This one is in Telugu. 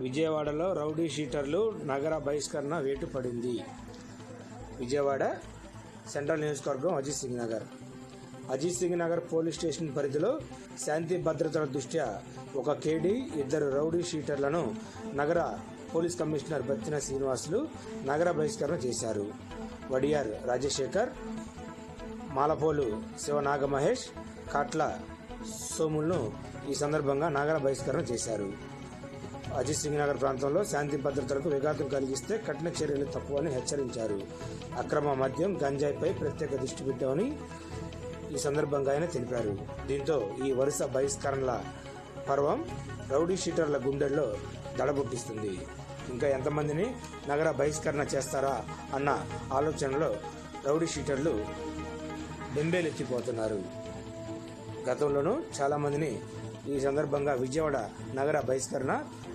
విజయవాడలో రౌడీ షీటర్లు నగర బహిష్కరణ వేటు పడింది. విజయవాడ సెంట్రల్ నియోజకవర్గం అజిత్ సింగ్ నగర్ పోలీస్ స్టేషన్ పరిధిలో శాంతి భద్రతల దృష్ట్యా ఒక కేడీ, 2 రౌడీ షీటర్లను నగర పోలీస్ కమిషనర్ బత్తిన శ్రీనివాసులు నగర బహిష్కరణ చేశారు. వడియార్ రాజశేఖర్, మాలపోలు శివనాగమహేష్, కాట్ల సోములను ఈ సందర్భంగా నగర బహిష్కరణ చేశారు. అజిత్ సింగ్ నగర్ ప్రాంతంలో శాంతి భద్రతలకు విఘాతం కలిగిస్తే కఠిన చర్యలు తప్పవని హెచ్చరించారు. అక్రమ మద్యం, గంజాయిపై ప్రత్యేక దృష్టి పెట్టామని ఈ సందర్భంగా ఆయన తెలిపారు. దీంతో ఈ వరుస బహిష్కరణల పర్వం రౌడీ షీటర్ల గుండెల్లో దడబుట్టిస్తుంది. ఇంకా ఎంతమందిని నగర బహిష్కరణ చేస్తారా అన్న ఆలోచనలో రౌడీ షీటర్లు బెంబేలెత్తిపోతున్నారు. గతంలోనూ చాలా మందిని ఈ సందర్భంగా విజయవాడ నగర బహిష్కరణ